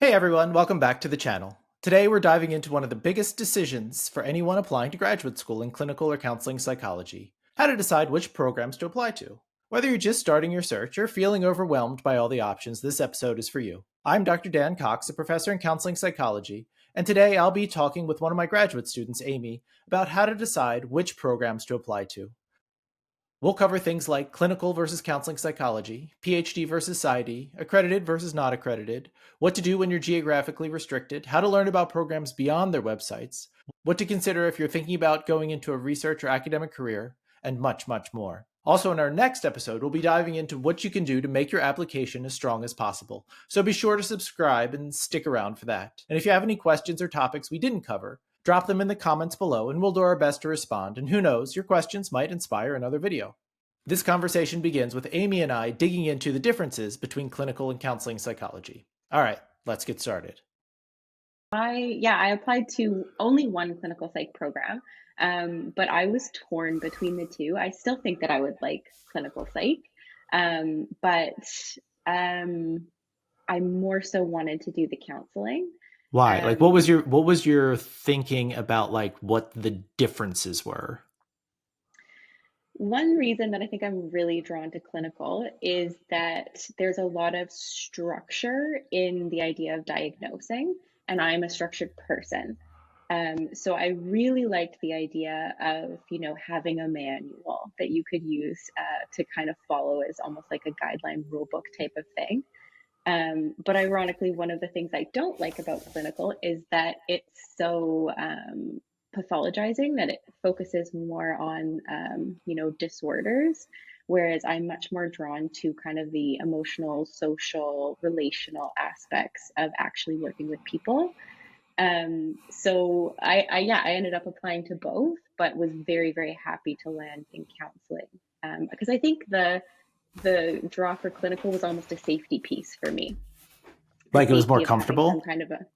Hey everyone, welcome back to the channel. Today we're diving into one of the biggest decisions for anyone applying to graduate school in clinical or counseling psychology: how to decide which programs to apply to. Whether you're just starting your search or feeling overwhelmed by all the options, this episode is for you. I'm Dr. Dan Cox, a professor in counseling psychology, and today I'll be talking with one of my graduate students, Amie, about how to decide which programs to apply to. We'll cover things like clinical versus counseling psychology, PhD versus PsyD, accredited versus not accredited, what to do when you're geographically restricted, how to learn about programs beyond their websites, what to consider if you're thinking about going into a research or academic career, and much, much more. Also, in our next episode, we'll be diving into what you can do to make your application as strong as possible. So be sure to subscribe and stick around for that. And if you have any questions or topics we didn't cover, drop them in the comments below and we'll do our best to respond. And who knows, your questions might inspire another video. This conversation begins with Amie and I digging into the differences between clinical and counseling psychology. All right, let's get started. I applied to only one clinical psych program, but I was torn between the two. I still think that I would like clinical psych, but I more so wanted to do the counseling. Why? Like, what was Um, your thinking about like what the differences were? One reason that I think I'm really drawn to clinical is that there's a lot of structure in the idea of diagnosing, and I'm a structured person. So I really liked the idea of, having a manual that you could use to kind of follow as almost like a guideline rule book type of thing. But ironically, one of the things I don't like about clinical is that it's so pathologizing, that it focuses more on, disorders, whereas I'm much more drawn to kind of the emotional, social, relational aspects of actually working with people. So I ended up applying to both, but was very, very happy to land in counseling because I think the draw for clinical was almost a safety piece for me. The Like it was more safety of having some comfortable? kind of a,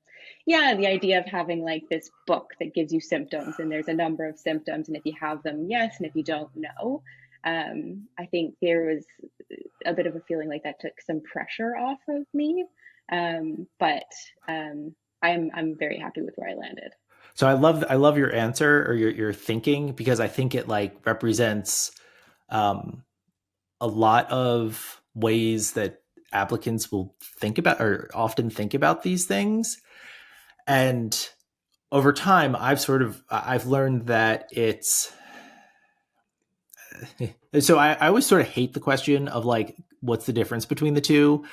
yeah, the idea of having like this book that gives you symptoms, and there's a number of symptoms, and if you have them, yes, and if you don't, no. I think there was a bit of a feeling like that took some pressure off of me, but I'm very happy with where I landed. So I love your answer or your thinking because I think it like represents um, a lot of ways that applicants will think about or often think about these things. And over time, I've learned that it's so I always sort of hate the question of like what's the difference between the two.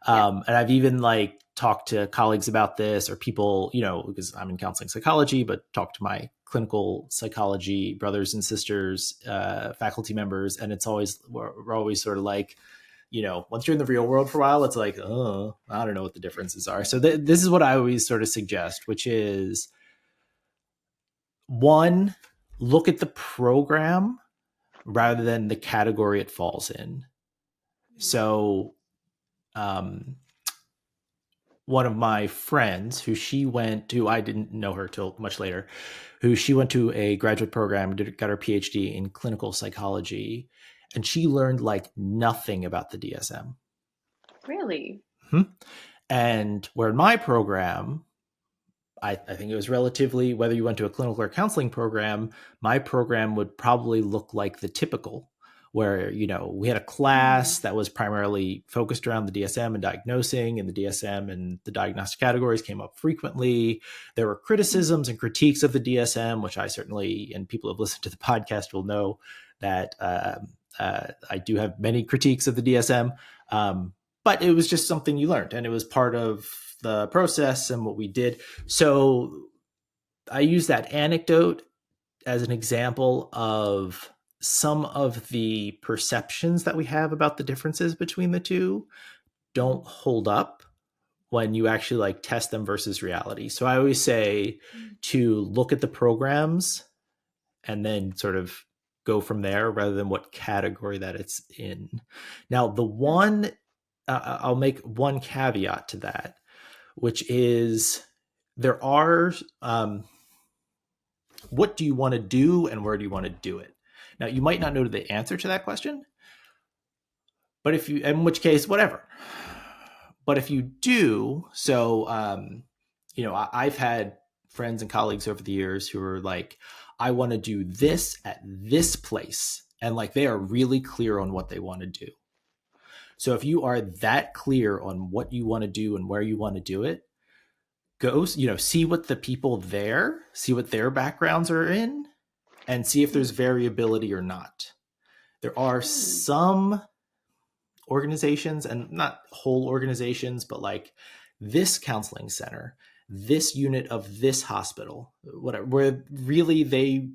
Yeah. And I've even like talked to colleagues about this or people, because I'm in counseling psychology, but talk to my clinical psychology brothers and sisters, faculty members, and it's always we're always sort of like, once you're in the real world for a while, it's like, oh, I don't know what the differences are. So this is what I always sort of suggest, which is one, look at the program rather than the category it falls in. So, um, one of my friends who I didn't know her till much later, who she went to a graduate program, got her PhD in clinical psychology, and she learned like nothing about the DSM. Really? And where in my program, I think it was relatively, whether you went to a clinical or counseling program, my program would probably look like the typical, where, we had a class Mm. that was primarily focused around the DSM and diagnosing, and the DSM and the diagnostic categories came up frequently. There were criticisms and critiques of the DSM, which I certainly, and people who have listened to the podcast will know that I do have many critiques of the DSM. But it was just something you learned, and it was part of the process and what we did. So I use that anecdote as an example of some of the perceptions that we have about the differences between the two don't hold up when you actually like test them versus reality. So I always say to look at the programs and then sort of go from there rather than what category that it's in. Now, I'll make one caveat to that, which is there are what do you want to do and where do you want to do it? Now, you might not know the answer to that question, but in which case, whatever. But if you do, so, I've had friends and colleagues over the years who are like, I want to do this at this place. And like, they are really clear on what they want to do. So if you are that clear on what you want to do and where you want to do it, go, see what the people there, see what their backgrounds are in, and see if there's variability or not. There are some organizations, and not whole organizations, but like this counseling center, this unit of this hospital, whatever, where really they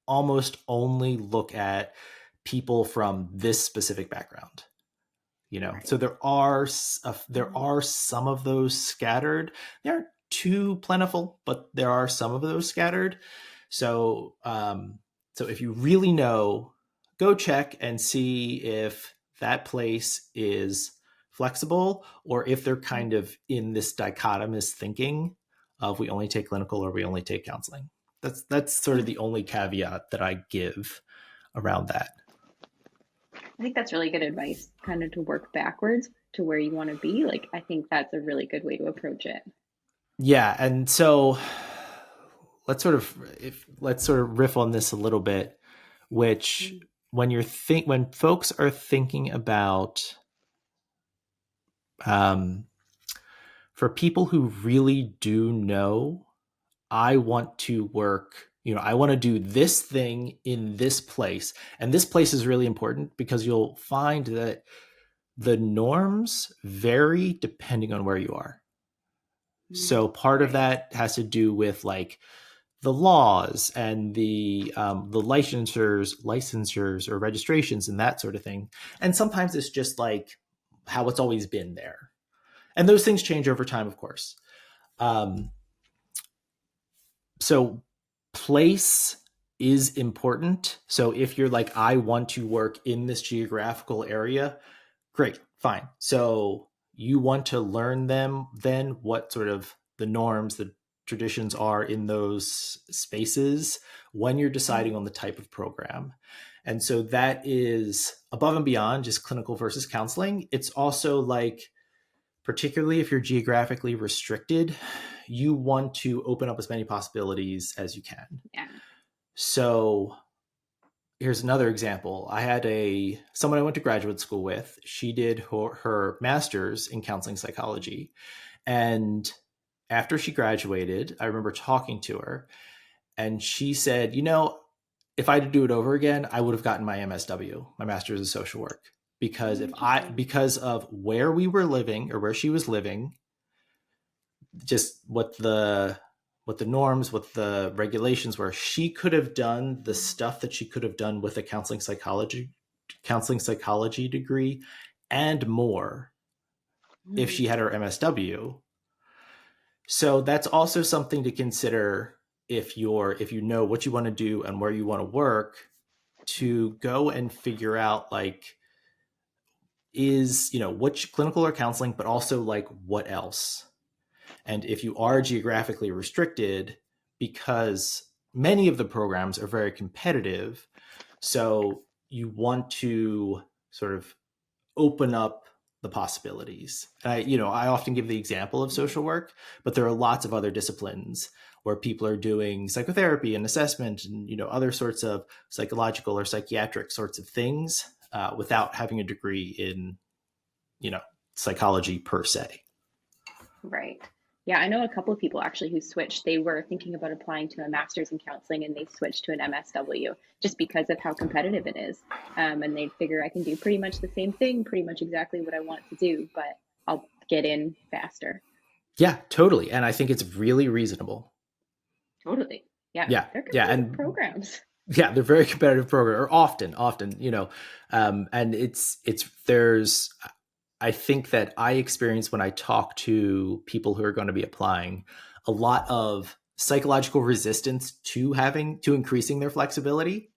almost only look at people from this specific background. Right. So there are some of those scattered. They aren't too plentiful, but there are some of those scattered. So so if you really know, go check and see if that place is flexible, or if they're kind of in this dichotomous thinking of we only take clinical or we only take counseling. That's sort of the only caveat that I give around that. I think that's really good advice, kind of to work backwards to where you want to be. Like, I think that's a really good way to approach it. Yeah, and so let's sort of riff on this a little bit, which when folks are thinking about for people who really do know, I want to work, I want to do this thing in this place. And this place is really important because you'll find that the norms vary depending on where you are. So part of that has to do with like the laws and the licensures or registrations and that sort of thing. And sometimes it's just like how it's always been there. And those things change over time, of course. So place is important. So if you're like, I want to work in this geographical area, great, fine. So you want to learn them, then what sort of the norms, the traditions are in those spaces when you're deciding on the type of program. And so that is above and beyond just clinical versus counseling. It's also like, particularly if you're geographically restricted, you want to open up as many possibilities as you can. Yeah. So here's another example. I had someone I went to graduate school with. She did her master's in counseling psychology. And after she graduated, I remember talking to her, and she said, if I had to do it over again, I would have gotten my MSW, my master's in social work, because because of where we were living or where she was living, just what the norms, what the regulations were. She could have done the stuff that she could have done with a counseling psychology degree and more if she had her MSW. So that's also something to consider if you know what you want to do and where you want to work, to go and figure out like, is, which clinical or counseling, but also like what else. And if you are geographically restricted, because many of the programs are very competitive, so you want to sort of open up the possibilities. And I often give the example of social work, but there are lots of other disciplines where people are doing psychotherapy and assessment and other sorts of psychological or psychiatric sorts of things without having a degree in psychology per se. Right. Yeah, I know a couple of people actually who switched. They were thinking about applying to a master's in counseling and they switched to an MSW just because of how competitive it is. And they figure I can do pretty much the same thing, pretty much exactly what I want to do, but I'll get in faster. Yeah, totally. And I think it's really reasonable. Totally. Yeah. Yeah. They're Yeah. competitive And programs. yeah, they're very competitive program, or often, and I think that I experience when I talk to people who are going to be applying a lot of psychological resistance to increasing their flexibility,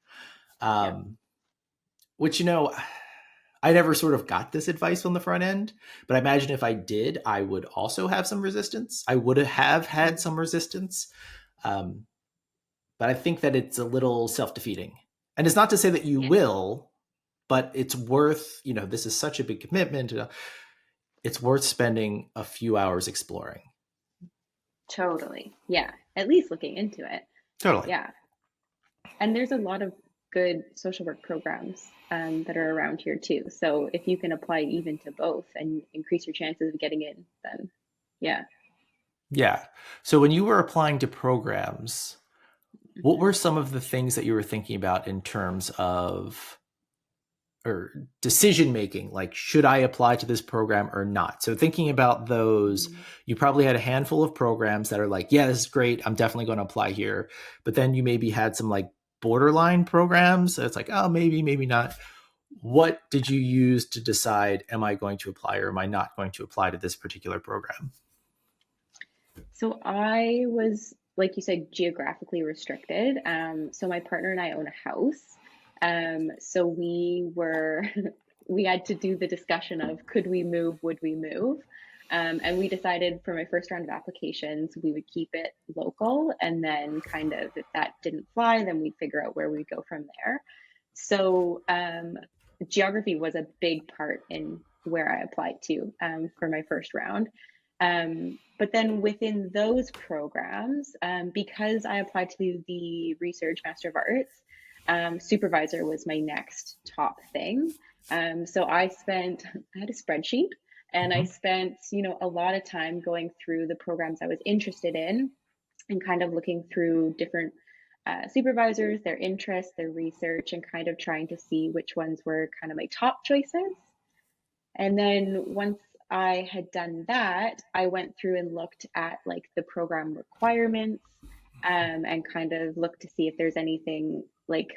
which, I never sort of got this advice on the front end, but I imagine if I did, I would also have some resistance. I would have had some resistance. But I think that it's a little self-defeating. And it's not to say that you will, but it's worth, this is such a big commitment. It's worth spending a few hours exploring. Totally. Yeah. At least looking into it. Totally. Yeah. And there's a lot of good social work programs that are around here too. So if you can apply even to both and increase your chances of getting in, then yeah. Yeah. So when you were applying to programs, what Mhm. were some of the things that you were thinking about in terms of or decision making, like should I apply to this program or not? So thinking about those, Mhm. you probably had a handful of programs that are like, yeah, this is great, I'm definitely going to apply here. But then you maybe had some like borderline programs. So it's like, oh, maybe not. What did you use to decide, am I going to apply or am I not going to apply to this particular program? So I was, like you said, geographically restricted. So my partner and I own a house. So we were, we had to do the discussion of could we move, would we move? And we decided for my first round of applications, we would keep it local. And then kind of if that didn't fly, then we'd figure out where we'd go from there. So geography was a big part in where I applied to for my first round. But then within those programs, because I applied to the Research Master of Arts, supervisor was my next top thing. So I had a spreadsheet and I Mm-hmm. spent, a lot of time going through the programs I was interested in and kind of looking through different supervisors, their interests, their research, and kind of trying to see which ones were kind of my top choices. And then once I had done that, I went through and looked at like the program requirements and kind of looked to see if there's anything like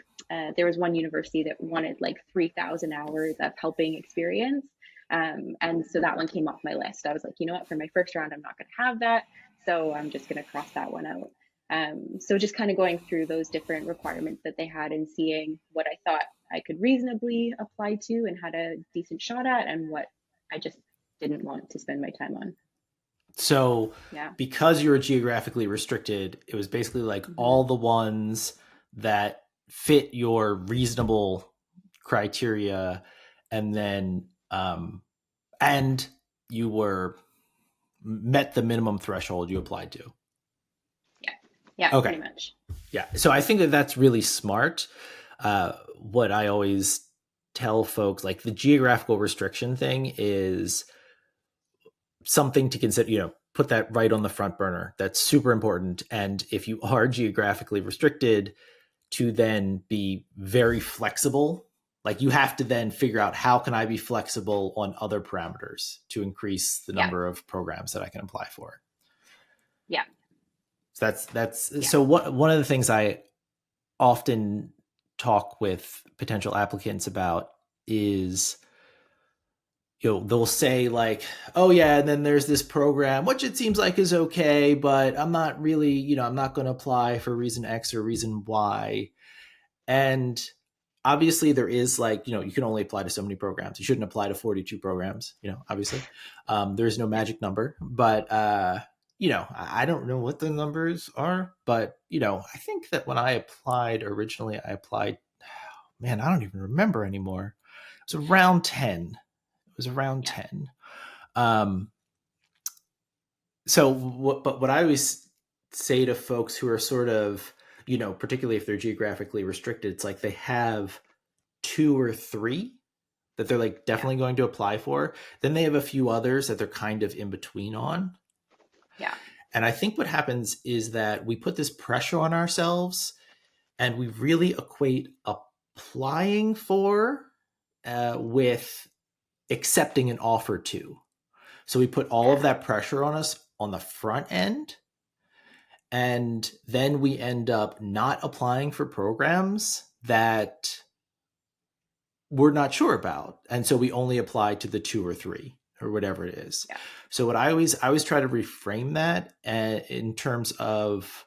there was one university that wanted like 3,000 hours of helping experience. And so that one came off my list. I was like, you know what, for my first round, I'm not going to have that. So I'm just going to cross that one out. So just kind of going through those different requirements that they had and seeing what I thought I could reasonably apply to and had a decent shot at, and what I just didn't want to spend my time on. So Yeah. because you were geographically restricted, it was basically like Hmm. all the ones that fit your reasonable criteria, and then and you were met the minimum threshold you applied to. Yeah. Yeah, Okay. pretty much. Yeah. So I think that that's really smart. What I always tell folks, like the geographical restriction thing is something to consider, put that right on the front burner. That's super important. And if you are geographically restricted, to then be very flexible, like you have to then figure out how can I be flexible on other parameters to increase the Yeah. number of programs that I can apply for. Yeah. So that's Yeah. so what one of the things I often talk with potential applicants about is, they'll say like, oh yeah, and then there's this program which it seems like is okay, but I'm not really, I'm not going to apply for reason X or reason Y. And obviously there is like, you can only apply to so many programs. You shouldn't apply to 42 programs, obviously. There is no Yeah. magic number, but I don't know what the numbers are, but I think that when I applied originally, I applied, man, I don't even remember anymore. It was around 10. It was around Yeah. 10. Um, but what I always say to folks who are sort of, particularly if they're geographically restricted, it's like they have two or three that they're like Yeah. definitely going to apply for. Then they have a few others that they're kind of in between on. Yeah. And I think what happens is that we put this pressure on ourselves and we really equate applying for with accepting an offer to. So we put all of Yeah. that pressure on us on the front end. And then we end up not applying for programs that we're not sure about. And so we only apply to the two or three or whatever it is. Yeah. So what I always try to reframe that in terms of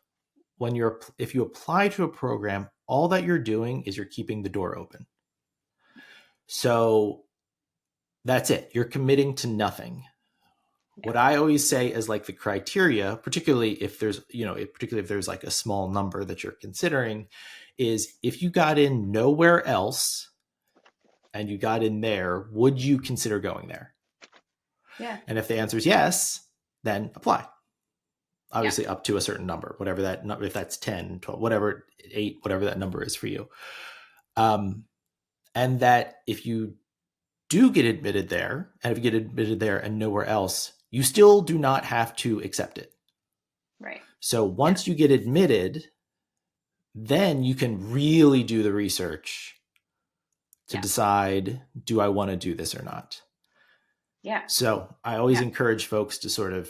if you apply to a program, all that you're doing is you're keeping the door open. So that's it. You're committing to nothing. Yeah. What I always say is like the criteria, particularly if there's, particularly if there's like a small number that you're considering, is if you got in nowhere else, and you got in there, would you consider going there? Yeah. And if the answer is yes, then apply. Obviously Yeah. up to a certain number, whatever that number, if that's 10, 12, whatever, 8, whatever that number is for you. And that if you do get admitted there, and if you get admitted there and nowhere else, you still do not have to accept it. Right. So once you get admitted, then you can really do the research to decide, do I want to do this or not? Yeah. So I always encourage folks to sort of,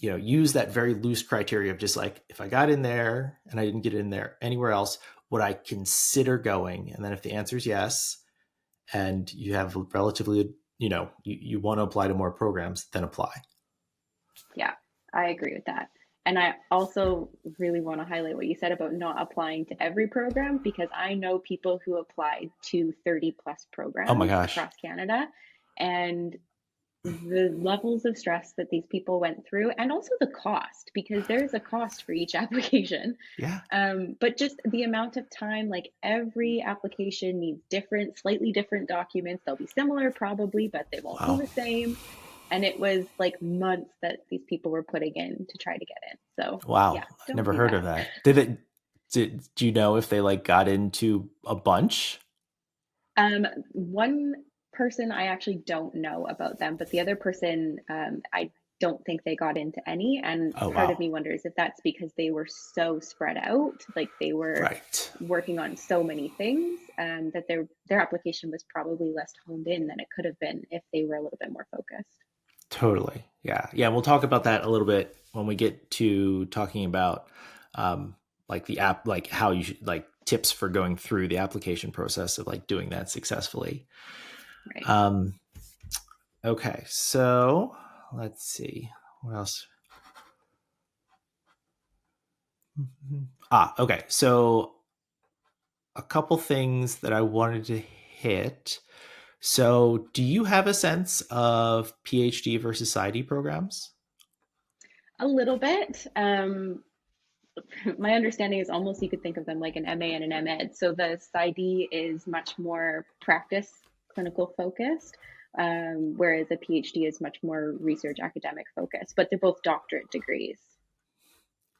use that very loose criteria of just like, if I got in there and I didn't get in there anywhere else, would I consider going? And then if the answer is yes, and you have relatively, you want to apply to more programs, then apply. Yeah, I agree with that. And I also really want to highlight what you said about not applying to every program, because I know people who applied to 30 plus programs Oh my gosh. across Canada, and the levels of stress that these people went through, and also the cost, because there's a cost for each application. Yeah. But just the amount of time, like every application needs slightly different documents. They'll be similar probably, but they won't be the same. And it was like months that these people were putting in to try to get in. So wow, yeah, I've never heard of that. Do you know if they like got into a bunch? One person I actually don't know about them, but the other person, I don't think they got into any. And part of me wonders if that's because they were so spread out, like they were working on so many things, that their application was probably less honed in than it could have been if they were a little bit more focused. Totally. Yeah. Yeah. We'll talk about that a little bit when we get to talking about like the app, like how you should, like tips for going through the application process of like doing that successfully. Right. Okay. So let's see what else. Okay. So a couple things that I wanted to hit. So do you have a sense of PhD versus PsyD programs? A little bit. My understanding is almost you could think of them like an MA and an MEd. So the PsyD is much more practice clinical focused, whereas a PhD is much more research academic focused, but they're both doctorate degrees.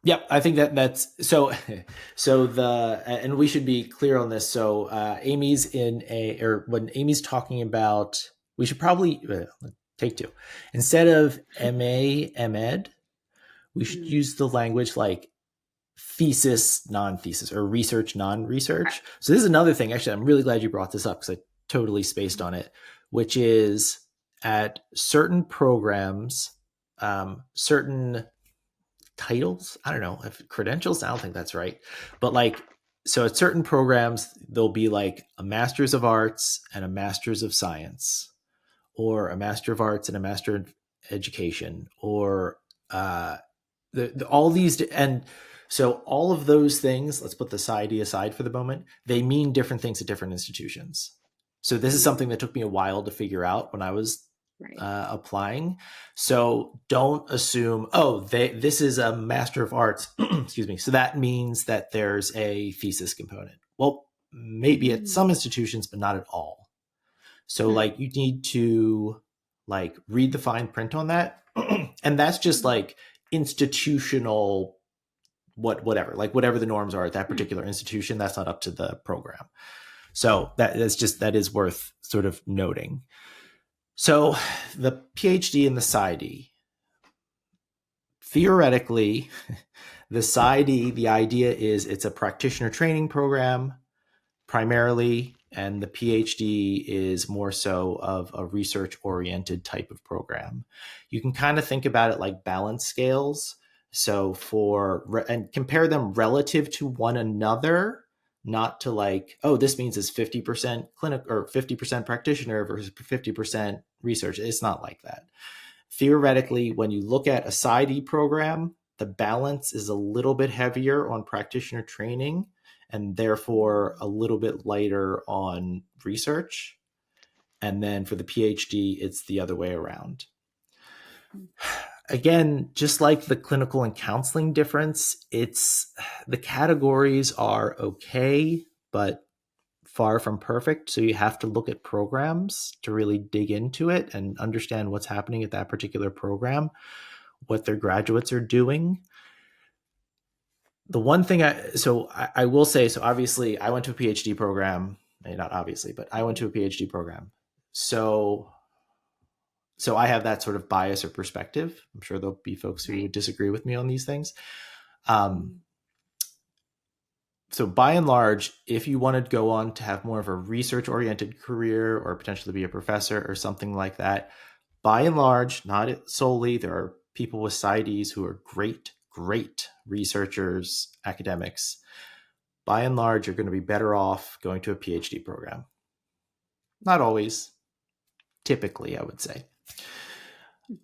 Yep, I think that's so. And we should be clear on this. So Amie's when Amie's talking about, we should probably take two instead of MA, MEd. We should use the language like thesis, non-thesis, or research, non-research. So this is another thing. Actually, I'm really glad you brought this up because I totally spaced on it, which is at certain programs, certain titles, I don't know if credentials, I don't think that's right, but like, so at certain programs there'll be like a master's of arts and a master's of science, or a master of arts and a master of education, or all these, and so all of those things, let's put the PsyD aside for the moment, they mean different things at different institutions. So this is something that took me a while to figure out when I was applying. So don't assume, this is a Master of Arts, excuse me. So that means that there's a thesis component. Well, maybe at some institutions, but not at all. So like you need to like read the fine print on that. And that's just like institutional, whatever the norms are at that particular institution, that's not up to the program. So that is worth sort of noting. So the PhD and the PsyD, theoretically, the PsyD, the idea is it's a practitioner training program primarily, and the PhD is more so of a research-oriented type of program. You can kind of think about it like balance scales. So and compare them relative to one another, not to like, this means it's 50% clinic or 50% practitioner versus 50% research. It's not like that. Theoretically, when you look at a PsyD program, the balance is a little bit heavier on practitioner training and therefore a little bit lighter on research. And then for the PhD, it's the other way around. Again, just like the clinical and counseling difference, the categories are okay, but far from perfect. So you have to look at programs to really dig into it and understand what's happening at that particular program, what their graduates are doing. The one thing I will say, so obviously I went to a PhD program, not obviously, but I went to a PhD program. So I have that sort of bias or perspective. I'm sure there'll be folks who would disagree with me on these things. So by and large, if you want to go on to have more of a research-oriented career or potentially be a professor or something like that, by and large, not solely, there are people with PsyDs who are great researchers, academics. By and large, you're going to be better off going to a PhD program. Not always, typically, I would say.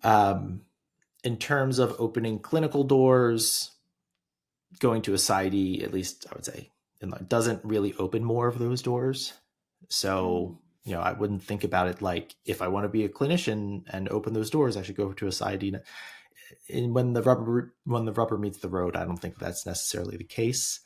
In terms of opening clinical doors, going to a PsyD, at least I would say, doesn't really open more of those doors. So, I wouldn't think about it like, if I want to be a clinician and open those doors, I should go to a PsyD. And when the rubber meets the road, I don't think that's necessarily the case.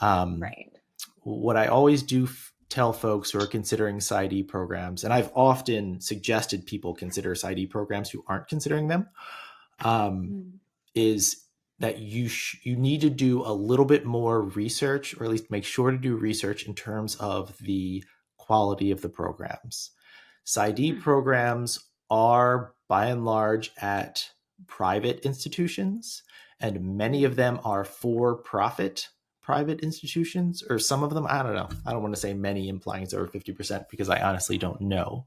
Right. What I always do tell folks who are considering PsyD programs, and I've often suggested people consider PsyD programs who aren't considering them, is that you need to do a little bit more research, or at least make sure to do research in terms of the quality of the programs. PsyD programs are by and large at private institutions, and many of them are for-profit private institutions, or some of them, I don't know. I don't want to say many, implying it's over 50%, because I honestly don't know.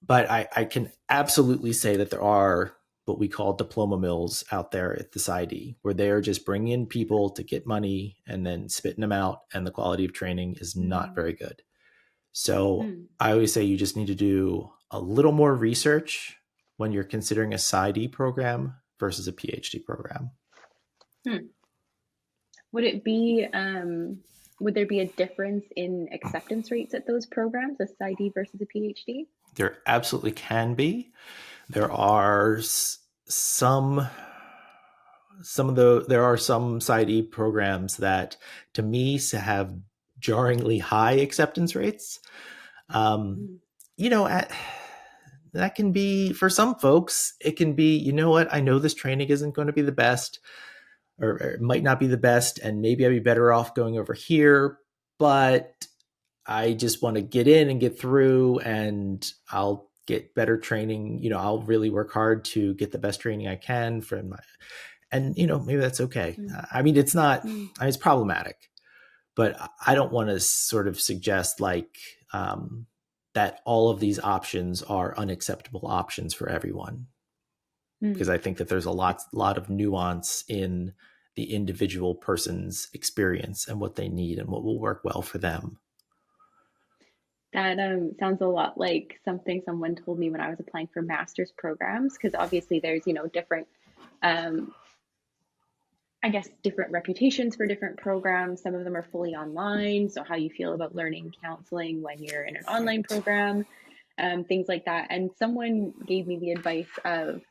But I can absolutely say that there are what we call diploma mills out there at the PsyD, where they are just bringing in people to get money and then spitting them out, and the quality of training is not very good. So I always say you just need to do a little more research when you're considering a PsyD program versus a PhD program. Would there be a difference in acceptance rates at those programs, a PsyD versus a PhD? There absolutely can be. There are some PsyD programs that, to me, have jarringly high acceptance rates. That can be, for some folks, it can be, I know this training isn't going to be the best, or it might not be the best, and maybe I'd be better off going over here, but I just want to get in and get through, and I'll get better training. I'll really work hard to get the best training I can and maybe that's okay. I mean, it's not, it's problematic, but I don't want to sort of suggest that all of these options are unacceptable options for everyone, because I think that there's a lot of nuance in the individual person's experience and what they need and what will work well for them. That sounds a lot like something someone told me when I was applying for master's programs, because obviously there's, different, different reputations for different programs. Some of them are fully online. So how you feel about learning counseling when you're in an online program, things like that. And someone gave me the advice of,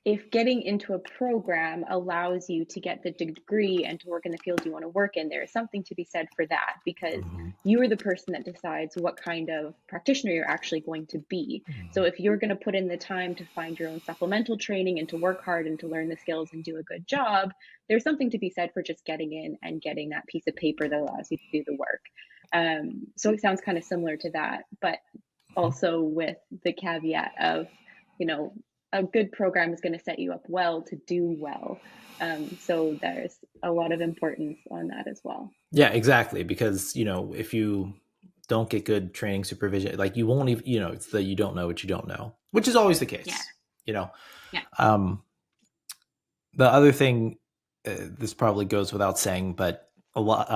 if getting into a program allows you to get the degree and to work in the field you want to work in, there is something to be said for that, because you are the person that decides what kind of practitioner you're actually going to be. So if you're going to put in the time to find your own supplemental training and to work hard and to learn the skills and do a good job, there's something to be said for just getting in and getting that piece of paper that allows you to do the work. So it sounds kind of similar to that, but also with the caveat of, a good program is going to set you up well to do well. So there's a lot of importance on that as well. Yeah, exactly. Because, if you don't get good training supervision, you won't even, it's the, you don't know what you don't know, which is always the case. The other thing, this probably goes without saying, but a lot,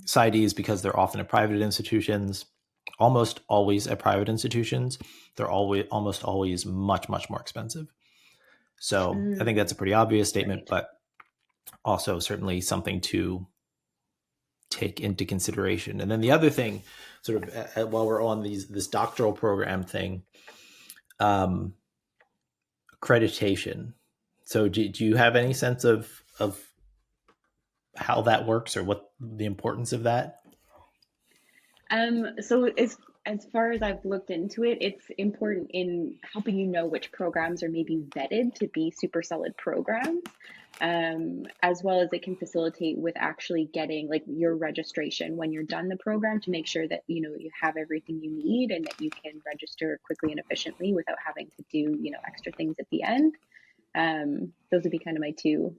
PsyDs, because they're often at private institutions, almost always at private institutions, they're almost always much, much more expensive. So I think that's a pretty obvious statement, but also certainly something to take into consideration. And then the other thing, sort of while we're on this doctoral program thing, accreditation. So do you have any sense of how that works, or what the importance of that? So as far as I've looked into it, it's important in helping you know which programs are maybe vetted to be super solid programs, as well as it can facilitate with actually getting like your registration when you're done the program to make sure that you have everything you need and that you can register quickly and efficiently without having to do extra things at the end. Those would be kind of my two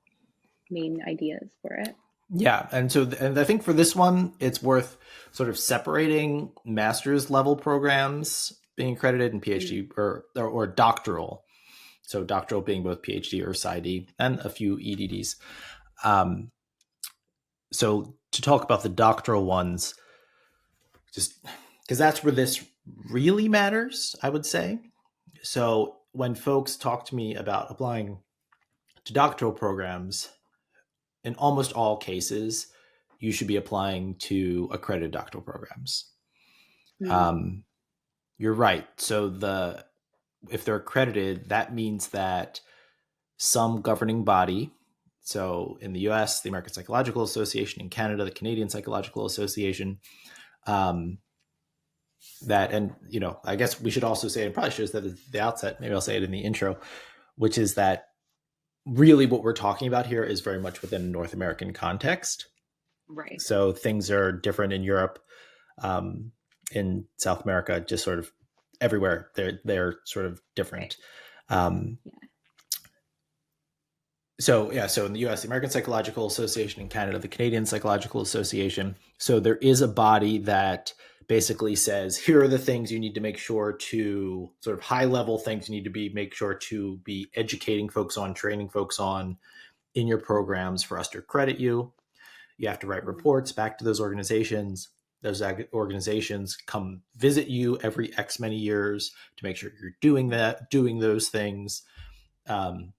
main ideas for it. Yeah, and I think for this one, it's worth sort of separating master's level programs being accredited and Mm, PhD or doctoral. So doctoral being both PhD or PsyD and a few EDDs. Um, so to talk about the doctoral ones, just because that's where this really matters, I would say. So when folks talk to me about applying to doctoral programs, in almost all cases, you should be applying to accredited doctoral programs. mm, Um, you're right. So if they're accredited, that means that some governing body, so in the U.S., the American Psychological Association, in Canada, the Canadian Psychological Association, um, and I guess we should also say, and probably should have said at the outset, maybe I'll say it in the intro, which is that really what we're talking about here is very much within a North American context. right. So things are different in Europe, in South America, just sort of everywhere. They're sort of Right. different. Um, Yeah. so in the U.S., the American Psychological Association, in Canada, the Canadian Psychological Association. So there is a body that basically says, here are the things you need to make sure to sort of high level things you need to make sure to be educating folks on, training folks on in your programs for us to credit you. You have to write Mm, reports back to those organizations. Those organizations come visit you every X many years to make sure you're doing those things. Um,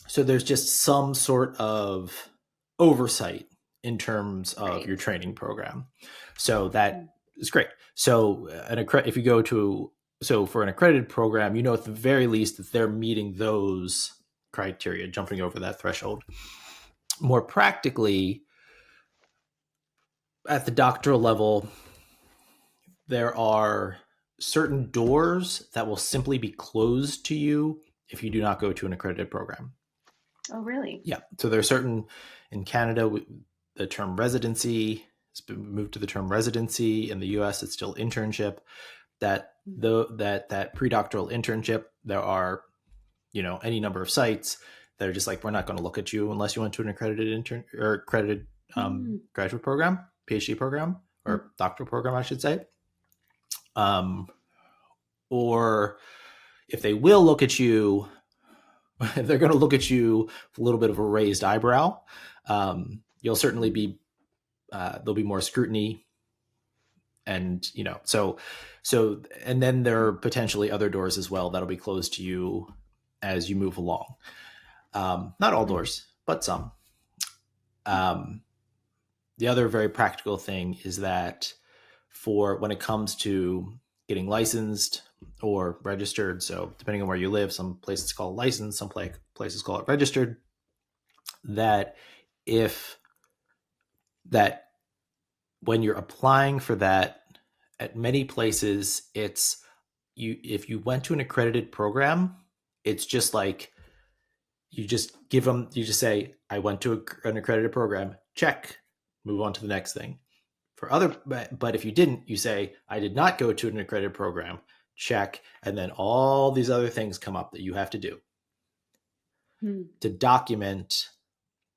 so there's just some sort of oversight in terms of right. your training program. So that Mm, is great. So if you go to for an accredited program, at the very least that they're meeting those criteria, jumping over that threshold. More practically, at the doctoral level, there are certain doors that will simply be closed to you if you do not go to an accredited program. oh, really? Yeah. So there are certain in Canada, the term residency has been moved to the term residency. In the US, it's still internship. Mm, That pre-doctoral internship, there are, any number of sites that are just like, we're not going to look at you unless you went to an accredited intern or accredited mm, graduate program, PhD program, mm, or doctoral program, I should say. Um, or if they will look at you, they're going to look at you with a little bit of a raised eyebrow. You'll certainly mm, be there'll be more scrutiny, and and then there are potentially other doors as well that'll be closed to you as you move along. Not all mm, doors, but some. Um, the other very practical thing is that for when it comes to getting licensed or registered, so depending on where you live, some places call it licensed, some places call it registered, that if that when you're applying for that, at many places it's if you went to an accredited program, it's just like you just say, I went to an accredited program, check, move on to the next thing. But if you didn't, you say, I did not go to an accredited program, check, and then all these other things come up that you have to do mm. to document,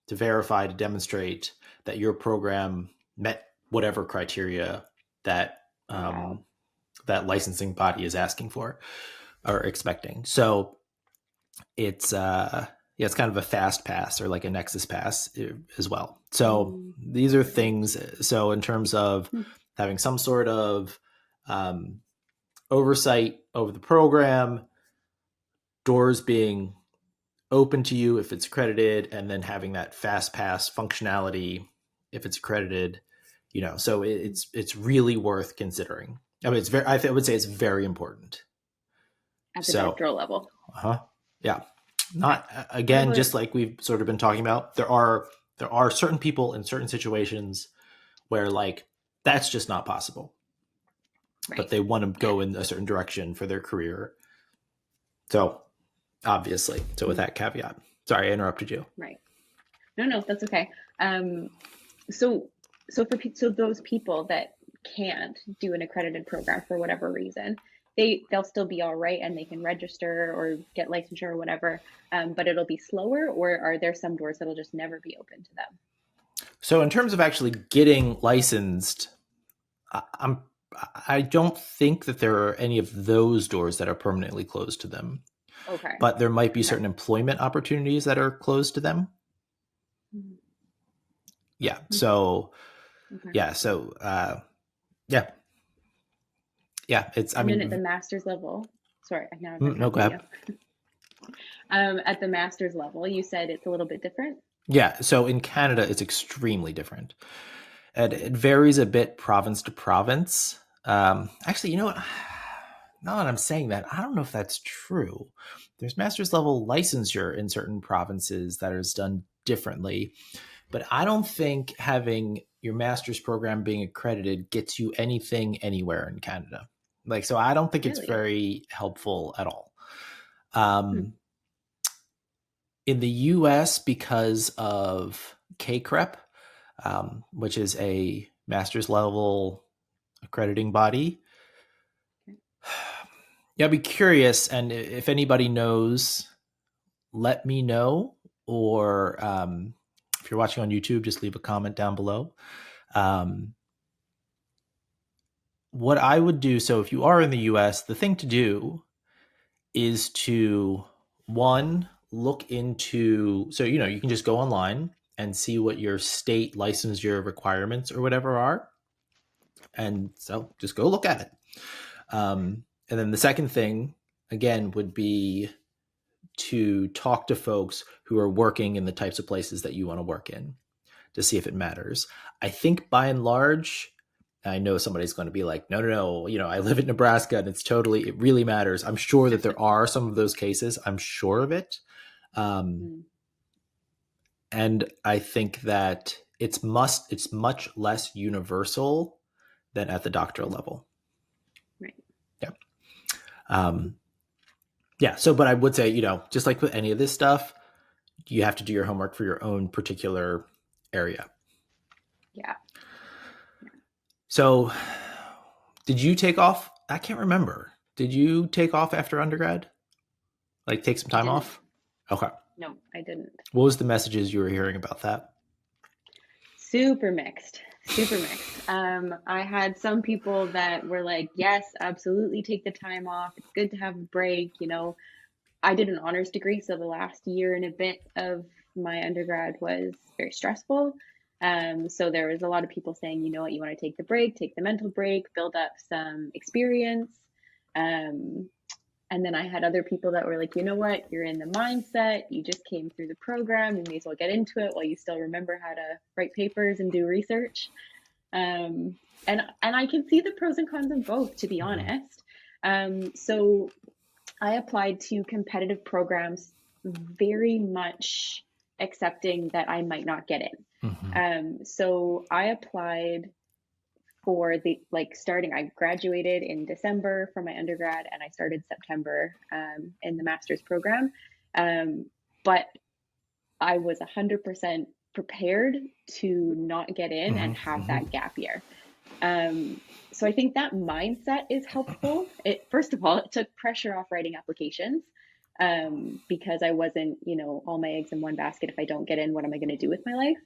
to verify, to demonstrate that your program met whatever criteria that Wow. that licensing body is asking for or expecting. So it's yeah, it's kind of a fast pass or like a nexus pass as well. So Mm, these are right. things. So in terms of Mm, having some sort of um, oversight over the program, doors being open to you if it's accredited, and then having that fast pass functionality if it's accredited. So mm. it's really worth considering. I mean, I would say it's very important. At the So, doctoral level. yeah, not What again, about, just like we've sort of been talking about. There are certain people in certain situations where like that's just not possible. but Right. they want to Yeah. go in a certain direction for their career. So obviously, so with Mhm. that caveat, sorry, I interrupted you. Right. No, no, that's okay. So, so those people that can't do an accredited program for whatever reason, they'll still be all right and they can register or get licensure or whatever, but it'll be slower, or are there some doors that'll just never be open to them? So in terms of actually getting licensed, I'm I don't think that there are any of those doors that are permanently closed to them, Okay. but there might be Okay. certain employment opportunities that are closed to them. Mhm. Yeah. Mhm. So Okay. yeah. Yeah. Yeah. It's. I And then at the mean, master's level, sorry, now I'm no, go interrupting you. ahead. At the master's level, you said it's a little bit different. Yeah. So in Canada, it's extremely different. And it varies a bit province to province. Actually, you know what? Now that I'm saying that, I don't know if that's true. There's master's level licensure in certain provinces that is done differently, but I don't think having your master's program being accredited gets you anything anywhere in Canada. Like, so I don't think it's Really? very helpful at all. Hmm. Um, in the US, because of KCREP, which is a master's level accrediting body. Okay. Yeah, I'd be curious, and if anybody knows, let me know. Or if you're watching on YouTube, just leave a comment down below. Um, what I would do, so if you are in the US, the thing to do is to, one, look into, so you can just go online and see what your state licensure requirements or whatever are, and so just go look at it. And then the second thing, again, would be to talk to folks who are working in the types of places that you want to work in to see if it matters. I think by and large, I know somebody's going to be like, no, no, no, I live in Nebraska and it really matters. I'm sure that there are some of those cases. I'm sure of it. Um, Mm. and I think that it's much less universal than at the doctoral level. Right. Yeah. Um, yeah. So, but I would say, just like with any of this stuff, you have to do your homework for your own particular area. Yeah. So, did you take off? I can't remember. Did you take off after undergrad? Like take some I time didn't. off? Okay. No, I didn't. What was the messages you were hearing about that? Super mixed. Super mixed. I had some people that were like, yes, absolutely take the time off. It's good to have a break. I did an honors degree, so the last year and a bit of my undergrad was very stressful. So there was a lot of people saying, you know what, you want to take the break, take the mental break, build up some experience. Um, And then I had other people that were like, you know what, you're in the mindset, you just came through the program, you may as well get into it while you still remember how to write papers and do research. And I can see the pros and cons of both, to be Mm-hmm. honest. So I applied to competitive programs very much accepting that I might not get in. Mm-hmm. So I applied for the like starting, I graduated in December from my undergrad and I started September in the master's program. But I was 100% prepared to not get in and have Mm-hmm. that gap year. Um, so I think that mindset is helpful. First of all, it took pressure off writing applications because I wasn't, all my eggs in one basket. If I don't get in, what am I going to do with my life?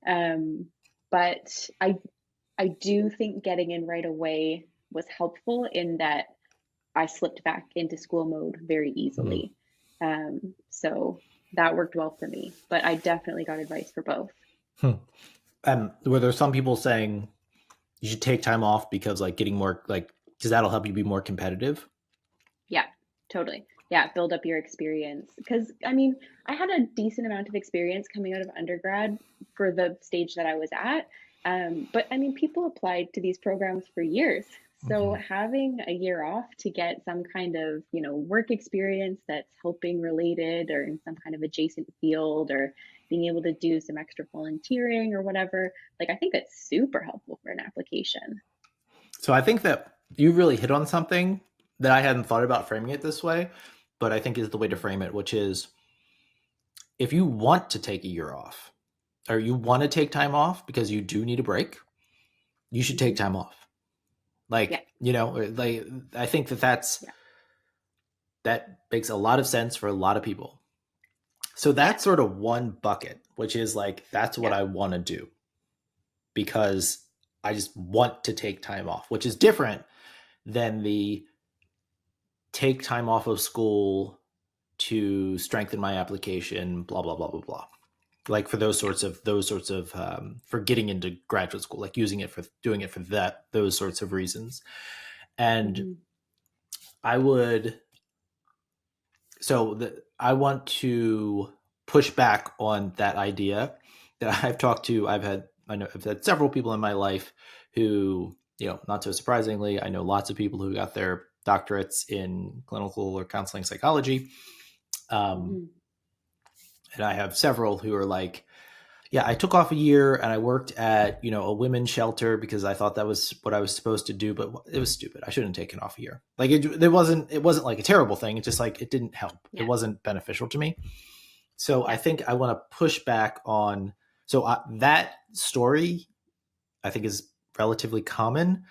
Um, but I do think getting in right away was helpful in that I slipped back into school mode very Mm-hmm. easily. So that worked well for me, but I definitely got advice for both. Hmm. And were there some people saying you should take time off because like getting more like because that'll help you be more competitive? Yeah, totally. Yeah, build up your experience. Because, I mean, I had a decent amount of experience coming out of undergrad for the stage that I was at. But I mean, people applied to these programs for years. So Mm-hmm. having a year off to get some kind of, work experience that's helping related or in some kind of adjacent field or being able to do some extra volunteering or whatever, like I think that's super helpful for an application. So I think that you really hit on something that I hadn't thought about framing it this way, but I think is the way to frame it, which is if you want to take a year off or you want to take time off because you do need a break, you should take Mhm. time off. Yeah, Like, like I think yeah, that makes a lot of sense for a lot of people. So yeah, that's sort of one bucket, which is like, that's what yeah. I want to do because I just want to take time off, which is different than the take time off of school to strengthen my application, blah, blah, blah, blah, blah. Like for Yeah. those sorts of for getting into graduate school, like using it for doing it for those sorts of reasons. And Mhm. I would, I want to push back on that idea that I've had several people in my life who, not so surprisingly, I know lots of people who got their doctorates in clinical or counseling psychology. Um, Mhm. and I have several who are like, yeah, I took off a year and I worked at, a women's shelter because I thought that was what I was supposed to do, but it was stupid. I shouldn't have taken off a year. Like it wasn't like a terrible thing. It's just like, it didn't help. It Yeah. wasn't beneficial to me. So I Yeah. think I want to push back on, that story I think is relatively common.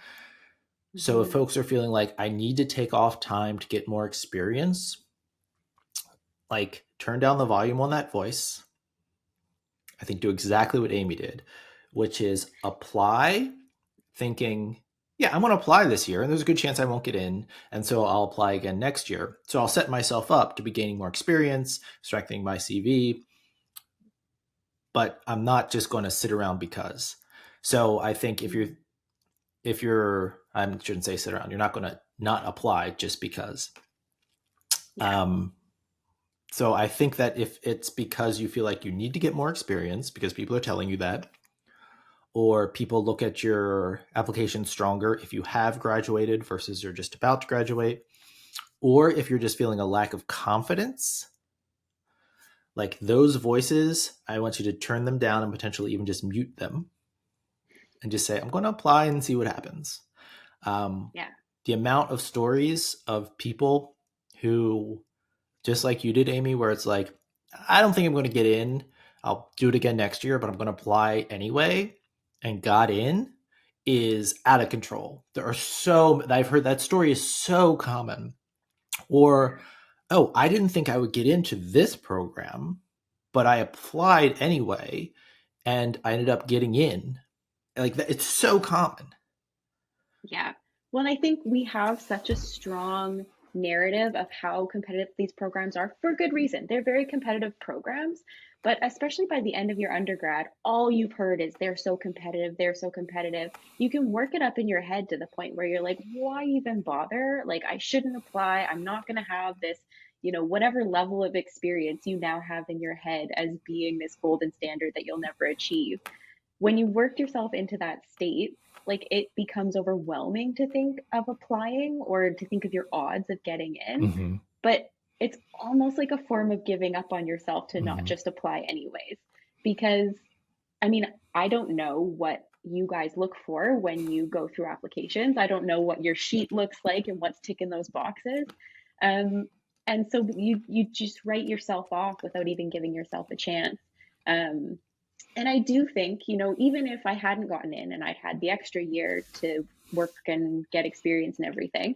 So if Mhm. folks are feeling like I need to take off time to get more experience, like turn down the volume on that voice. I think do Yeah. exactly what Amie did, which is apply thinking, yeah, I'm going to apply this year and there's a good chance I won't get in. And so I'll apply again next year. So I'll set myself up to be gaining more experience, strengthening my CV, but I'm not just going to sit around because. So I think Mhm. I shouldn't say sit around, you're not going to not apply just because. Yeah. Um, so I think that if it's because you feel like you need to get more experience because people are telling you that, or people look at your application stronger if you have graduated versus you're just about to graduate, or if you're just feeling a lack of confidence, like those voices, I want you to turn them down and potentially even just mute them and just say, I'm going to apply and see what happens. Um, Yeah. the amount of stories of people who, just like you did, Amie, where it's like, I don't think I'm going to get in. I'll do it again next year, but I'm going to apply anyway, and got in is out of control. I've heard that story is so common. Or, oh, I didn't think I would get into this program, but I applied anyway, and I ended up getting in. Like that, it's so common. Yeah. Well, I think we have such a strong narrative of how competitive these programs are for good reason. They're very competitive programs, but especially by the end of your undergrad, all you've heard is they're so competitive, they're so competitive. You can work it up in your head to the point where you're like, why even bother? Like, I shouldn't apply. I'm not going to have this, whatever level of experience you now have in your head as being this golden standard that you'll never achieve. When you worked yourself into that state, like it becomes overwhelming to think of applying or to think of your odds of getting in. Mm-hmm. But it's almost like a form of giving up on yourself to not Mm-hmm. just apply anyways. Because, I mean, I don't know what you guys look for when you go through applications. I don't know what your sheet looks like and what's ticking those boxes. Um, and so you just write yourself off without even giving yourself a chance. Um, and I do think, even if I hadn't gotten in and I'd had the extra year to work and get experience and everything,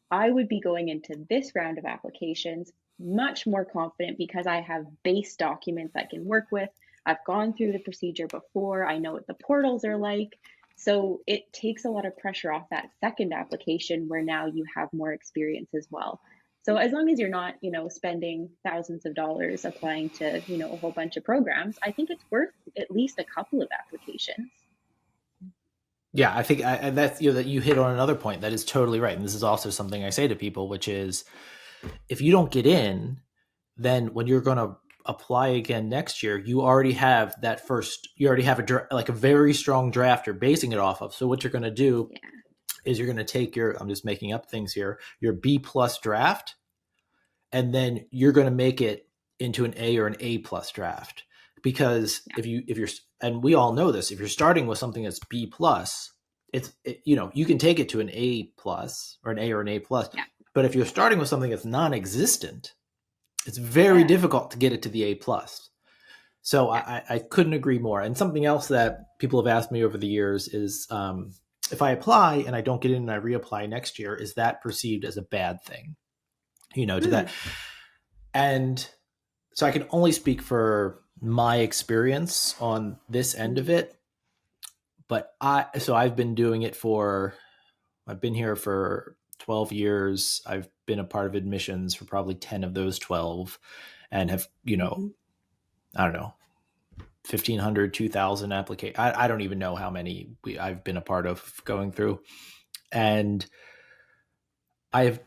I would be going into this round of applications much more confident because I have base documents I can work with. I've gone through the procedure before, I know what the portals are like. So it takes a lot of pressure off that second application where now you have more experience as well. So as long as you're not, spending thousands of dollars applying to, a whole bunch of programs, I think it's worth at least a couple of applications. Yeah, I think and that's that you hit on another point that is totally right, and this is also something I say to people, which is if you don't get in, then when you're going to apply again next year, you already have like a very strong draft you're basing it off of. So what you're going to do Yeah. is you're going to take I'm just making up things here, your B plus draft, and then you're going to make it into an A or an A plus draft. Because Yeah. if you're, and we all know this, if you're starting with something that's B plus, you can take it to an A plus or an A or an A plus, Yeah. but if you're starting with something that's non-existent, it's very difficult to get it to the A plus. So I couldn't agree more. And something else that people have asked me over the years is, if I apply and I don't get in and I reapply next year, is that perceived as a bad thing? To that. And so I can only speak for my experience on this end of it. But I've been doing it I've been here for 12 years. I've been a part of admissions for probably 10 of those 12 and have, I don't know, 1,500, 2,000 applications. I don't even know how many I've been a part of going through. And I've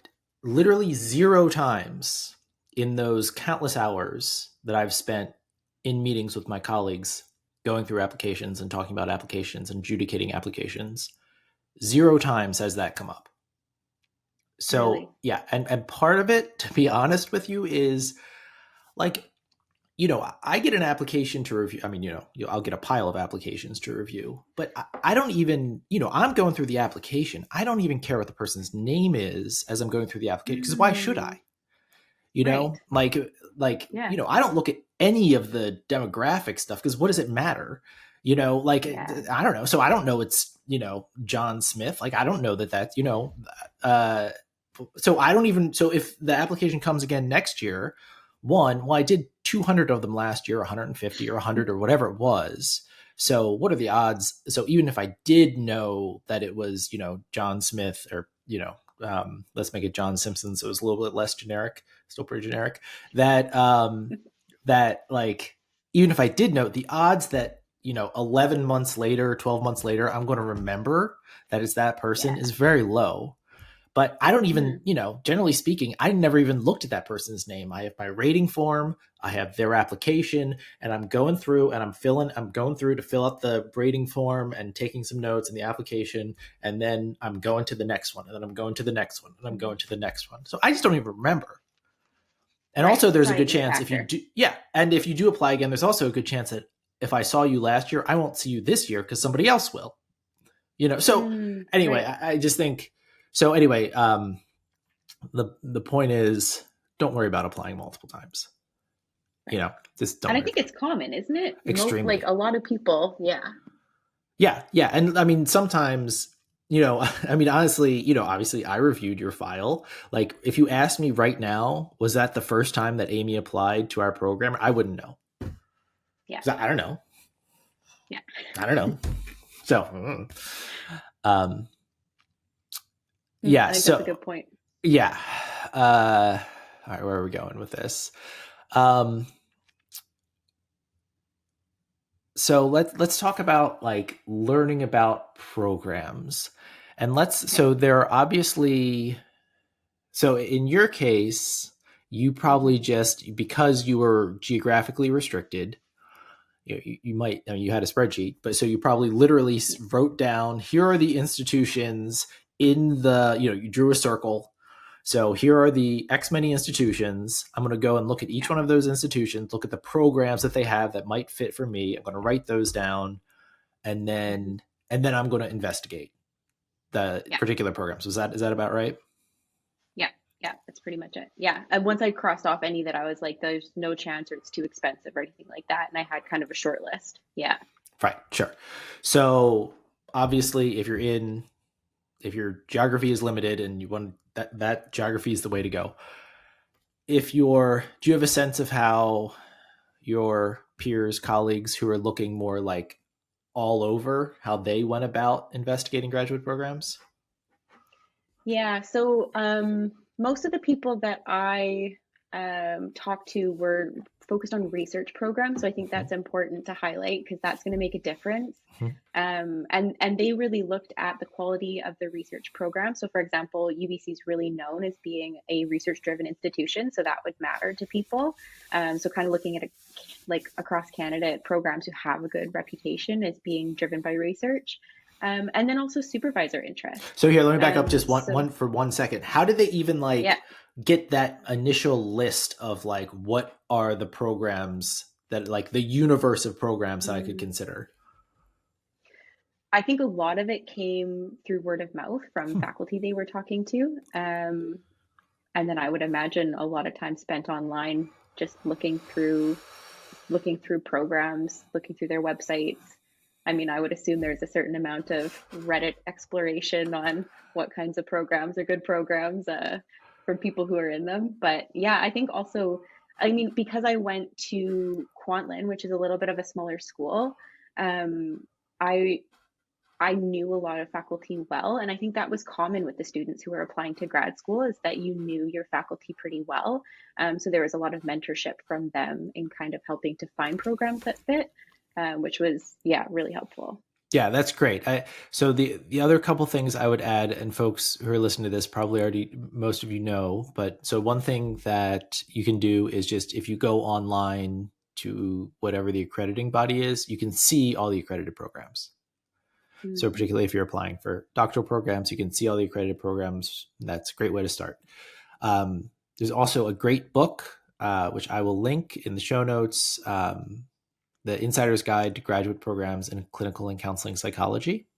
literally 0 times in those countless hours that I've spent in meetings with my colleagues going through applications and talking about applications and adjudicating applications, 0 times has that come up. So Really? yeah. And part of it, to be honest with you, is like, I get an application to review. I mean, I'll get a pile of applications to review, but I don't even, I'm going through the application. I don't even care what the person's name is as I'm going through the application, because why should I? Like, I don't look at any of the demographic stuff, because what does it matter? I don't know. So I don't know it's, John Smith. Like, I don't know that's, so I don't even, so if the application comes again next year, I did 200 of them last year, 150 or 100 or whatever it was. So what are the odds? So even if I did know that it was, John Smith or, let's make it John Simpson, so it was a little bit less generic, still pretty generic, that like, even if I did know, the odds that, 11 months later, 12 months later, I'm going to remember that it's that person is very low. But I don't even, generally speaking, I never even looked at that person's name. I have my rating form, I have their application, and I'm going through and I'm going through to fill out the rating form and taking some notes in the application. And then I'm going to the next one, and then I'm going to the next one, and I'm going to the next one. So I just don't even remember. And also there's a good chance if you do, and if you do apply again, there's also a good chance that if I saw you last year, I won't see you this year because somebody else will, So anyway, I just think, so anyway, the point is, don't worry about applying multiple times. Just don't. And I think it's common, isn't it? Extremely. Like a lot of people, Yeah. And I mean, sometimes, honestly, obviously I reviewed your file. Like, if you asked me right now, was that the first time that Amie applied to our program? I wouldn't know. Yeah. I don't know. Yeah. I don't know. So, yeah. I think that's a good point. Yeah. All right, where are we going with this? So let's talk about like learning about programs, and so there are obviously, so in your case, you probably just, because you were geographically restricted, you might, you had a spreadsheet, but so you probably literally wrote down, here are the institutions in the, you drew a circle. So here are the X many institutions. I'm going to go and look at each one of those institutions, look at the programs that they have that might fit for me. I'm going to write those down, and then I'm going to investigate the particular programs. Is that about right? Yeah, that's pretty much it. Yeah. And once I crossed off any that I was like, there's no chance or it's too expensive or anything like that, and I had kind of a short list. Yeah. Right. Sure. So obviously, if your geography is limited and you want that geography is the way to go. Do you have a sense of how your peers, colleagues who are looking more like all over, how they went about investigating graduate programs? Yeah. So most of the people that I talked to were focused on research programs. So I think that's important to highlight because that's going to make a difference. And they really looked at the quality of the research program. So for example, UBC is really known as being a research driven institution. So that would matter to people. So kind of looking at like across Canada at programs who have a good reputation as being driven by research. And then also supervisor interest. So here, let me back up just one for 1 second. How did they even get that initial list of like, what are the programs that, like, the universe of programs that I could consider? I think a lot of it came through word of mouth from Hmm. faculty they were talking to. And then I would imagine a lot of time spent online just looking through programs, looking through their websites. I mean, I would assume there's a certain amount of Reddit exploration on what kinds of programs are good programs from people who are in them. But yeah, I think also, I mean, because I went to Kwantlen, which is a little bit of a smaller school, um, I I knew a lot of faculty well, and I think that was common with the students who were applying to grad school is that you knew your faculty pretty well. So there was a lot of mentorship from them in kind of helping to find programs that fit, which was, yeah, really helpful. Yeah, that's great. So the other couple things I would add, and folks who are listening to this probably already most of you know, but so one thing that you can do is just if you go online to whatever the accrediting body is, you can see all the accredited programs. So Mm. particularly if you're applying for doctoral programs, you can see all the accredited programs. That's a great way to start. There's also a great book, which I will link in the show notes. The Insider's Guide to Graduate Programs in Clinical and Counseling Psychology.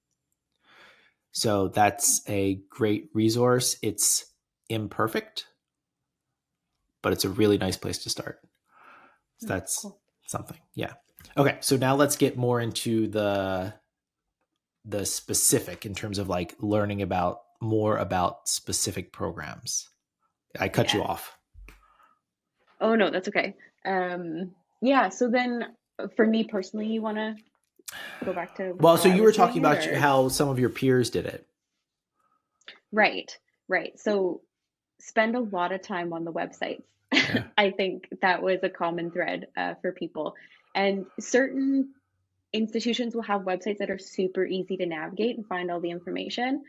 So that's a great resource. It's imperfect, but it's a really nice place to start. So Oh, that's cool. something. Yeah. Okay. So now let's get more into the specific in terms of like learning about more about specific programs. I cut you Yeah. off. Oh, no, that's okay. Yeah. So then for me personally, you want to go back to Well, so how I you were was talking doing it about or? how some of your peers did it. Right, right. So spend a lot of time on the websites. Yeah. I think that was a common thread for people. And certain institutions will have websites that are super easy to navigate and find all the information.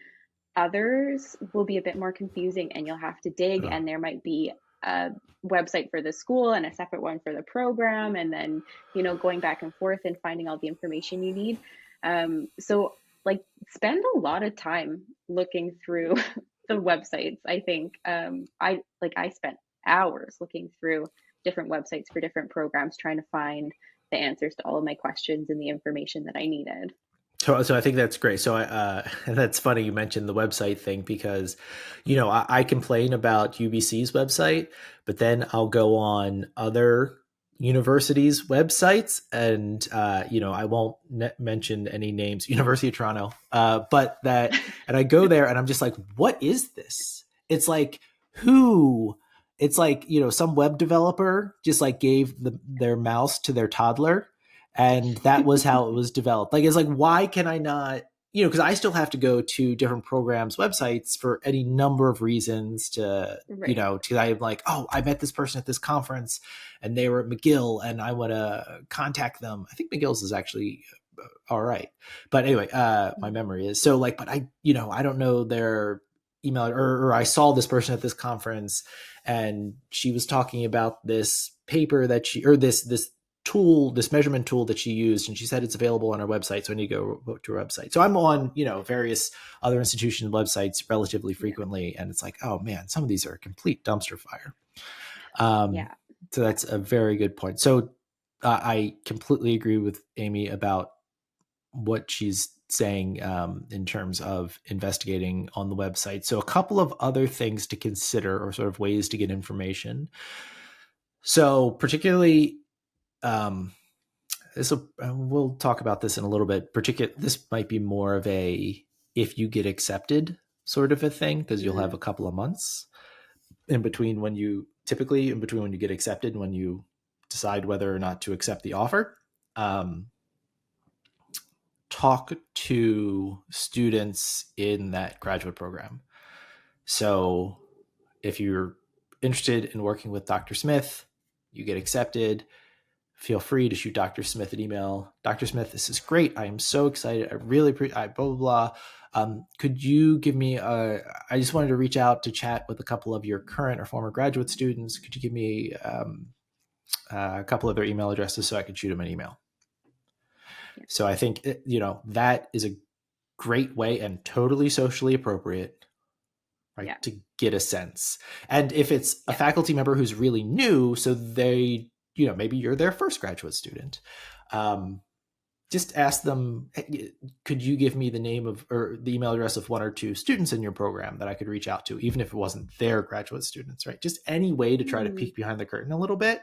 Others will be a bit more confusing and you'll have to dig, Oh. and there might be a website for the school and a separate one for the program, and then, going back and forth and finding all the information you need. So, like, spend a lot of time looking through the websites. I think I spent hours looking through different websites for different programs trying to find the answers to all of my questions and the information that I needed. So I think that's great. So that's funny you mentioned the website thing because, I complain about UBC's website, but then I'll go on other universities' websites, and I won't mention any names. University of Toronto, and I go there and I'm just like, what is this? It's like who? It's like some web developer just like gave their mouse to their toddler and that was how it was developed. Like, it's like, why can I not, because I still have to go to different programs' websites for any number of reasons Right. because I'm like, oh, I met this person at this conference and they were at McGill and I want to contact them. I think McGill's is actually all right. But anyway, my memory is so like, but I don't know their email or I saw this person at this conference and she was talking about this paper that or this tool, this measurement tool that she used, and she said it's available on her website. So I need to go to her website. So I'm on, various other institutions' websites relatively Yeah. frequently, and it's like, oh man, some of these are a complete dumpster fire. Um, Yeah. so that's a very good point. So I completely agree with Amie about what she's saying in terms of investigating on the website. So a couple of other things to consider or sort of ways to get information. So particularly um, we'll talk about this in a little bit. This might be more of a if you get accepted sort of a thing because you'll have a Mm, couple of months in between when you get accepted and when you decide whether or not to accept the offer. Um, Talk to students in that graduate program. So if you're interested in working with Dr. Smith, you get accepted, feel free to shoot Dr. Smith an email. Dr. Smith, this is great. I am so excited. I really appreciate blah, blah, blah. Could you give me I just wanted to reach out to chat with a couple of your current or former graduate students. Could you give me a couple of their email addresses so I could shoot them an email? yeah. So I think, that is a great way and totally socially appropriate, right, Yeah. to get a sense. And if it's a Yeah. faculty member who's really new, so they, maybe you're their first graduate student, um, just ask them, "Hey, could you give me the name of or the email address of one or two students in your program that I could reach out to, even if it wasn't their graduate students, right? Just any way to try to Mm, peek behind the curtain a little bit.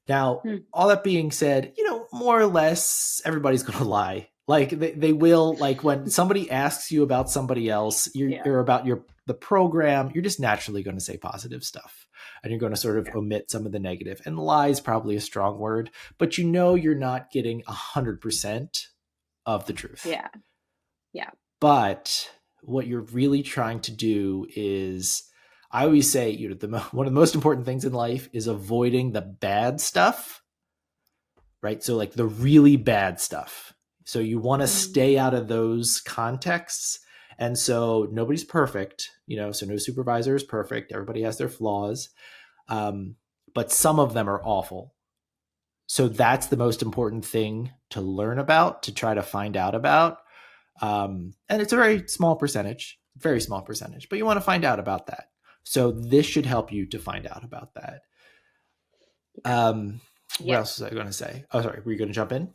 Now, mm, all that being said, more or less everybody's going to lie. Like they will, like when somebody asks you about somebody else, yeah. you're about the program, you're just naturally going to say positive stuff. And you're going to sort of Yeah. omit some of the negative. And lie is probably a strong word, but you're not getting 100% of the truth. Yeah. Yeah. But what you're really trying to do is, I always say, one of the most important things in life is avoiding the bad stuff, right? So like the really bad stuff. So you want to Mm, stay out of those contexts. And so nobody's perfect, so no supervisor is perfect. Everybody has their flaws. Um, but some of them are awful. So that's the most important thing to learn about, to try to find out about. And it's a very small percentage, but you want to find out about that. So this should help you to find out about that. yeah. What Yeah. else was I going to say? Oh, sorry. Were you going to jump in?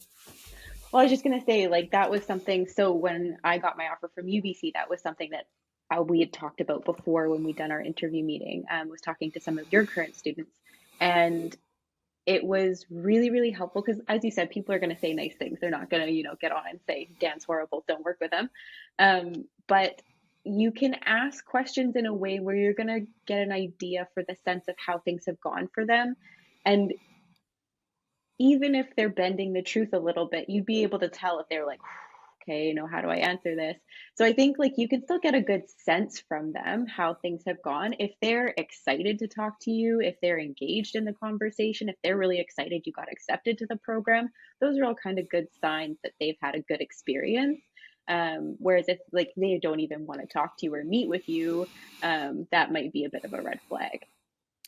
Well, I was just going to say, like, that was something. So when I got my offer from UBC, that was something that we had talked about before when we'd done our interview meeting, was talking to some of your current students. And it was really, really helpful because, as you said, people are going to say nice things. They're not going to, get on and say, Dan's horrible, don't work with him. But you can ask questions in a way where you're going to get an idea for the sense of how things have gone for them. And even if they're bending the truth a little bit, you'd be able to tell if they're like, okay, how do I answer this? So I think like you can still get a good sense from them how things have gone. If they're excited to talk to you, if they're engaged in the conversation, if they're really excited you got accepted to the program, those are all kind of good signs that they've had a good experience. Whereas if like they don't even want to talk to you or meet with you, that might be a bit of a red flag.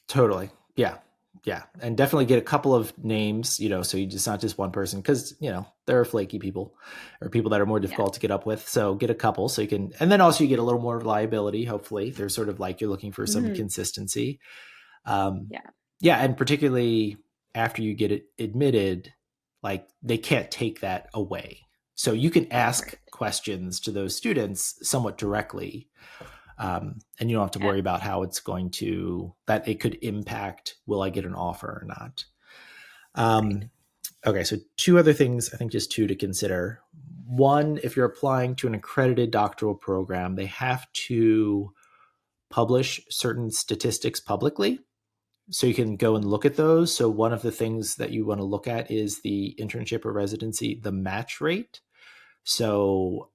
Totally. Yeah. Yeah. And definitely get a couple of names, so you just not just one person because, there are flaky people or people that are more Yeah. difficult to get up with. So get a couple so you can, and then also you get a little more reliability. Hopefully there's sort of like you're looking for some Hmm. consistency. Um, Yeah. yeah. And particularly after you get it admitted, like they can't take that away. So you can ask Right. questions to those students somewhat directly, and you don't have to Yeah. worry about how it's going to, that it could impact, will I get an offer or not? Right. Um, okay, so two other things, I think just two to consider. One, if you're applying to an accredited doctoral program, they have to publish certain statistics publicly. So you can go and look at those. So one of the things that you want to look at is the internship or residency, the match rate. So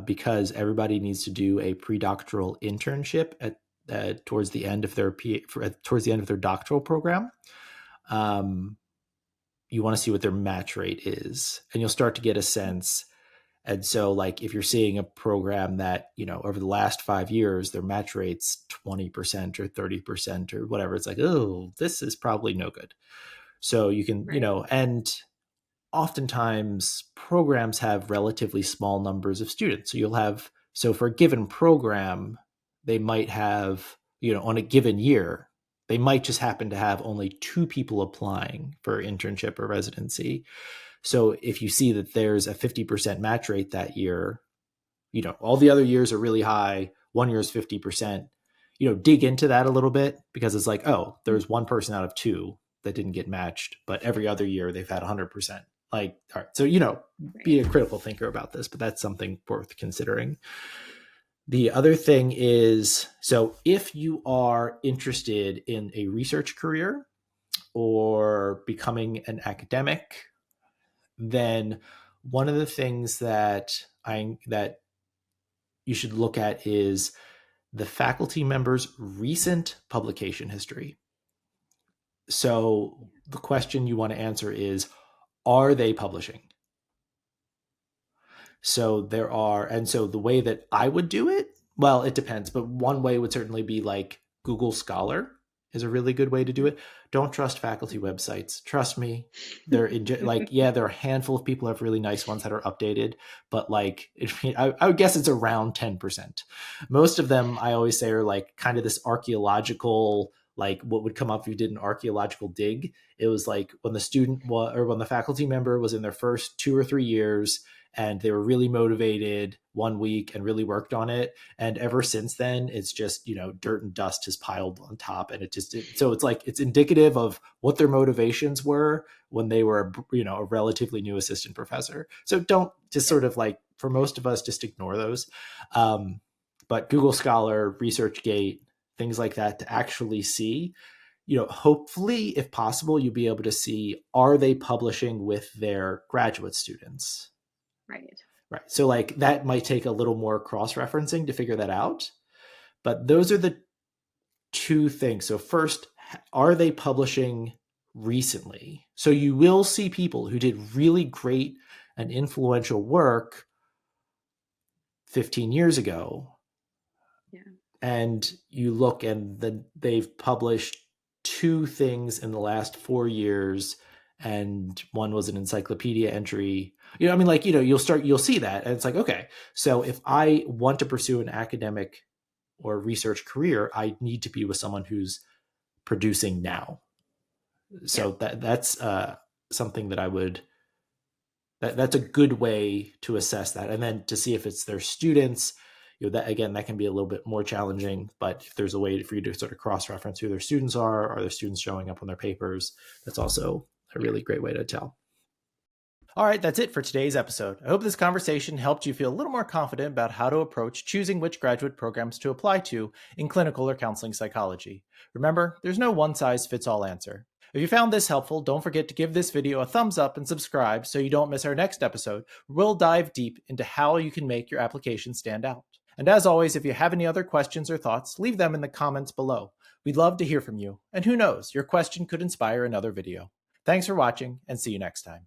because everybody needs to do a pre-doctoral internship at towards the end of their towards the end of their doctoral program. Um, you want to see what their match rate is, and you'll start to get a sense. And so, like, if you're seeing a program that over the last 5 years their match rate's 20% or 30% or whatever, it's like, oh, this is probably no good. So you can, Right. and oftentimes programs have relatively small numbers of students. So for a given program, they might have, on a given year, they might just happen to have only two people applying for internship or residency. So if you see that there's a 50% match rate that year, all the other years are really high, one year is 50%, dig into that a little bit because it's like, oh, there's one person out of two that didn't get matched, but every other year they've had 100%. Like, all right, so, be Right. a critical thinker about this, but that's something worth considering. The other thing is, so if you are interested in a research career or becoming an academic, then one of the things that you should look at is the faculty member's recent publication history. So the question you want to answer is, are they publishing? So so the way that I would do it, well, it depends, but one way would certainly be like Google Scholar is a really good way to do it. Don't trust faculty websites. Trust me. Like, yeah, there are a handful of people who have really nice ones that are updated, but like, I would guess it's around 10%. Most of them, I always say, are like kind of this archaeological, like what would come up if you did an archaeological dig. It was like when the student or when the faculty member was in their first 2 or 3 years and they were really motivated 1 week and really worked on it. And ever since then, it's just, dirt and dust has piled on top. And so it's like, it's indicative of what their motivations were when they were, a relatively new assistant professor. So don't just sort of like, for most of us, just ignore those. But Google Scholar, ResearchGate, things like that to actually see, hopefully, if possible, you'll be able to see, are they publishing with their graduate students? Right. Right. So like that might take a little more cross-referencing to figure that out. But those are the two things. So first, are they publishing recently? So you will see people who did really great and influential work 15 years ago. Yeah. And you look and they've published 2 things in the last 4 years, and one was an encyclopedia entry. You'll see that, and it's like, okay, so if I want to pursue an academic or research career, I need to be with someone who's producing now. So that's something that I would. That's a good way to assess that, and then to see if it's their students. That can be a little bit more challenging, but if there's a way for you to sort of cross-reference who their students are their students showing up on their papers, that's also a really great way to tell. All right, that's it for today's episode. I hope this conversation helped you feel a little more confident about how to approach choosing which graduate programs to apply to in clinical or counseling psychology. Remember, there's no one-size-fits-all answer. If you found this helpful, don't forget to give this video a thumbs up and subscribe so you don't miss our next episode, where we'll dive deep into how you can make your application stand out. And as always, if you have any other questions or thoughts, leave them in the comments below. We'd love to hear from you, and who knows, your question could inspire another video. Thanks for watching, and see you next time.